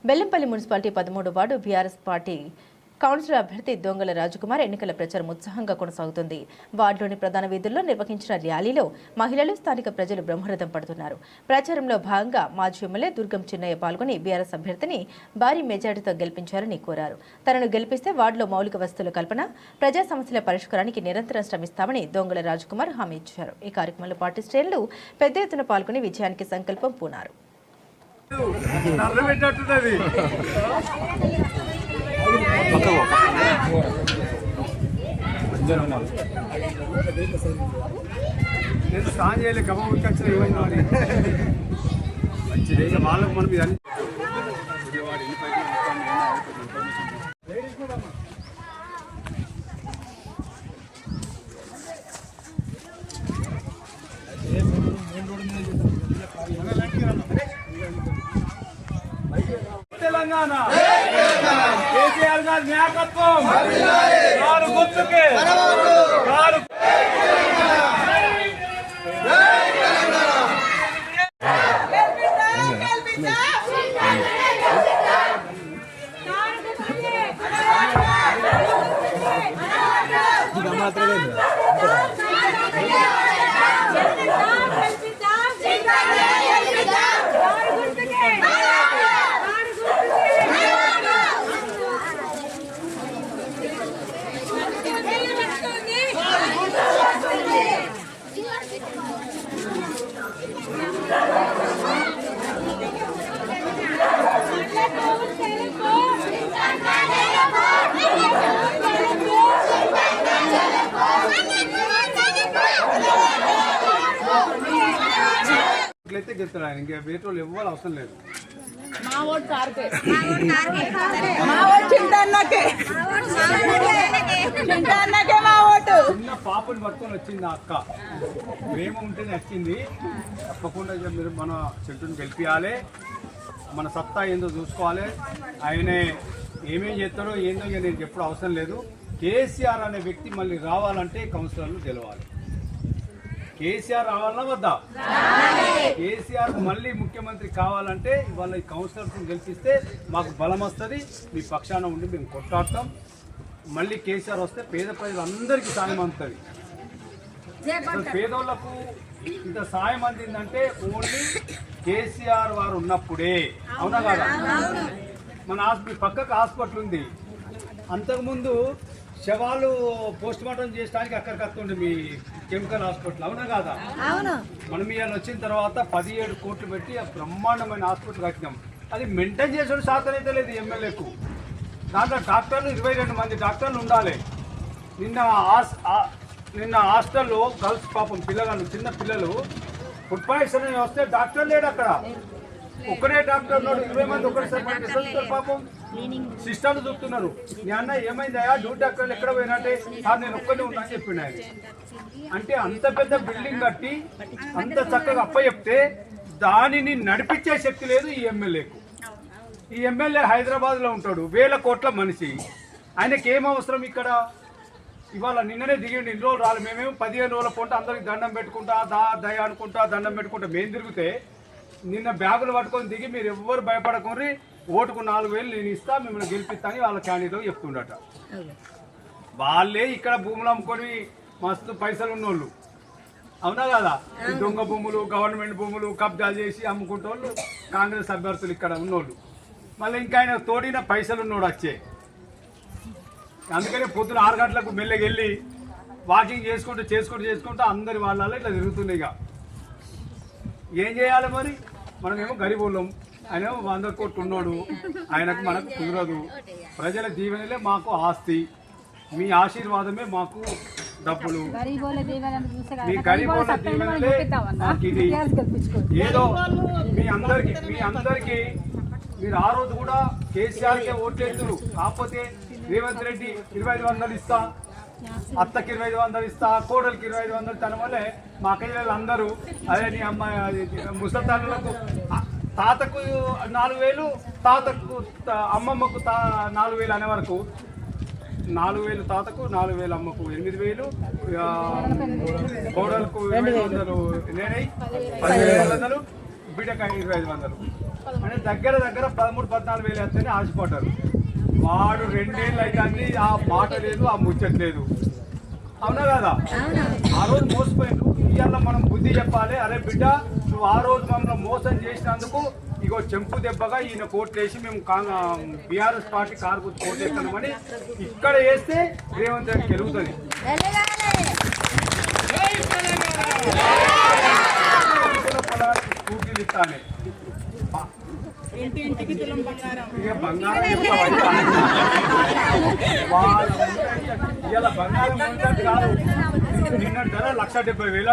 Bellampalli municipality 13వ ward BRS party councillor అభ్యర్థి దొంగల రాజకుమార్ ఎన్నికల ప్రచారం ఉత్సాహంగా కొనసాగుతుంది. వార్డులోని ప్రధాన వీధుల్లో నిర్వహించిన ర్యాలీలో మహిళలు, స్థానిక ప్రజలు బ్రహ్మరథం పడుతున్నారు. ప్రచారంలో భాగంగా మాజీ ఎమ్మెల్యే దుర్గం చిన్నయ్య పాల్గొని బీఆర్ఎస్ అభ్యర్థిని భారీ మెజార్టీతో గెలిపించారని కోరారు. తనను గెలిపిస్తే వార్డులో మౌలిక వసతుల కల్పన, ప్రజా సమస్యల పరిష్కారానికి నిరంతరం శ్రమిస్తామని దొంగల రాజకుమార్ హామీ ఇచ్చారు. ఈ కార్యక్రమంలో పార్టీ శ్రేణులు పెద్ద ఎత్తున పాల్గొని విజయానికి సంకల్పం పూనారు. నేను స్నానం చేయలే గమ్మ ఉడికొచ్చిన ఇవ్వండి మరి మంచి వాళ్ళకు మనం ఇది తెలంగాణ కేసీఆర్ గారి నాయకత్వం వారు గుర్తుకే వారు అయితే గెలుస్తున్నాను. ఇంకా వేరే ఇవ్వాలి అవసరం లేదు. చిన్న పాపని పట్టుకొని వచ్చింది అక్క, ప్రేమ ఉంటేనే వచ్చింది. తప్పకుండా మీరు మన చెట్టుని గెలిపియాలి, మన సత్తా ఏందో చూసుకోవాలి. ఆయనే ఏమేం చేస్తాడో ఏందో నేను ఎప్పుడు అవసరం లేదు. కేసీఆర్ అనే వ్యక్తి మళ్ళీ రావాలంటే కౌన్సిలర్లు గెలవాలి. కేసీఆర్ రావాలన్నా వద్దా? కేసీఆర్ మళ్ళీ ముఖ్యమంత్రి కావాలంటే ఇవాళ ఈ కౌన్సిలర్స్ గెలిపిస్తే మాకు బలం వస్తుంది. మీ పక్షాన ఉండి మేము కొట్లాడతాం. మళ్ళీ కేసీఆర్ వస్తే పేద ప్రజలందరికీ సాయం అందుతుంది. పేదోళ్లకు ఇంత సాయం అందిందంటే ఓన్లీ కేసీఆర్ వారు ఉన్నప్పుడే. అవునా కాదా? మన పక్కకు హాస్పిటల్ ఉంది. అంతకుముందు శవాలు పోస్ట్ మార్టం చేయడానికి అక్కడికి వస్తుండే మీ కెమికల్ హాస్పిటల్. అవునా కాదా? మనం ఇవాళ వచ్చిన తర్వాత 17 కోట్లు పెట్టి ఆ బ్రహ్మాండమైన హాస్పిటల్ కట్టినాం. అది మెయింటైన్ చేసే శాతం అయితే లేదు ఎమ్మెల్యేకు. దాంట్లో డాక్టర్లు 22 మంది డాక్టర్లు ఉండాలి. నిన్న హాస్టల్లో గర్ల్స్ పాపం పిల్లగాళ్ళు, చిన్న పిల్లలు ఫుడ్ పాయిజన్ వస్తే డాక్టర్ లేడు అక్కడ. ఒక్కడే డాక్టర్ ఉన్నాడు, 20 మంది ఒకటి పాపం సిస్టర్లు చూస్తున్నారు. నీ అన్న ఏమైందయా, డ్యూటీ డాక్టర్లు ఎక్కడ పోయినట్టే సార్ నేను ఒక్కడే ఉన్నా అని చెప్పిండు ఆయన. అంటే అంత పెద్ద బిల్డింగ్ కట్టి అంత చక్కగా చెప్తే దానిని నడిపించే శక్తి లేదు ఈ ఎమ్మెల్యేకు. ఈ ఎమ్మెల్యే హైదరాబాద్లో ఉంటాడు, 1000 కోట్ల మనిషి. ఆయనకి ఏం అవసరం ఇక్కడ? ఇవాళ నిన్ననే దిగిండి, ఇన్ని రోజులు రాలి. మేమేమో 15 రోజుల పూట అందరికి దండం పెట్టుకుంటా, దయ అనుకుంటా, దండం పెట్టుకుంటా మేము తిరిగితే నిన్న బ్యాగులు పట్టుకొని దిగి మీరు ఎవ్వరు భయపడకుండా ఓటుకు 4000 నేను ఇస్తా, మిమ్మల్ని గెలిపిస్తాను వాళ్ళ క్యాండిడేట్ చెప్తుండట. వాళ్ళే ఇక్కడ భూములు అమ్ముకొని మస్తు పైసలు ఉన్నోళ్ళు. అవునా కదా? దొంగ భూములు, గవర్నమెంట్ భూములు కబ్జాలు చేసి అమ్ముకుంటోళ్ళు కాంగ్రెస్ అభ్యర్థులు ఇక్కడ ఉన్నోళ్ళు. మళ్ళీ ఇంకా ఆయన తోడిన పైసలు ఉన్నోడు వచ్చే. అందుకనే పొద్దున 6 గంటలకు మెల్లగా వెళ్ళి వాకింగ్ చేసుకుంటూ అందరి వాళ్ళ ఇట్లా తిరుగుతున్నాయి. ఇక ఏం చేయాలి మరి? మనమేమో గరీబులం, ఆయనేమో 100 కోట్లు ఉన్నాడు. ఆయనకు మనకు కుదరదు. ప్రజల దీవెనలే మాకు ఆస్తి, మీ ఆశీర్వాదమే మాకు డబ్బులు. మీ గరీబోళ్ళ దీవెనలే మాకు ఇది. ఏదో మీ అందరికీ మీరు ఆ రోజు కూడా కేసీఆర్కే ఓట్లేస్తున్నారు. కాకపోతే రేవంత్ రెడ్డి 2500 ఇస్తా, అత్తకి 2500 ఇస్తా, కోడలికి 2500 తన వల్లే మా అక్కయ్యలు అందరూ అదే నీ అమ్మాయి ముసలితల్లులకు తాతకు 4000, తాతకు అమ్మమ్మకు 4000 అనే వరకు 4000 తాతకు, 4000 అమ్మకు, 8000, కోడలకు 2500, నేనై 10500, బిడ్డకు 2500. అంటే దగ్గర 13-14 వేలు వేస్తేనే ఆశపడ్డారు. వాడు 2 ఏళ్ళు అయితే ఆ మాట లేదు, ఆ ముచ్చట లేదు. అవునా కదా? ఆ రోజు మోసపోయిండు. ఇవాళ మనం బుద్ధి చెప్పాలి. అరే బిడ్డ, నువ్వు ఆ రోజు మమ్మల్ని మోసం చేసినందుకు ఇగో చెంపు దెబ్బగా ఈయన కోట్లు వేసి మేము బీఆర్ఎస్ పార్టీ కారు గుర్తు కోటేస్తామని ఇక్కడ వేస్తే రేవంత్ రెడ్డి గెలుగుతుంది. స్కూటీలు ఇస్తానే ఇక బంగారం ఇవాళ బంగారం కాదు. నిన్న ధర 1,70,000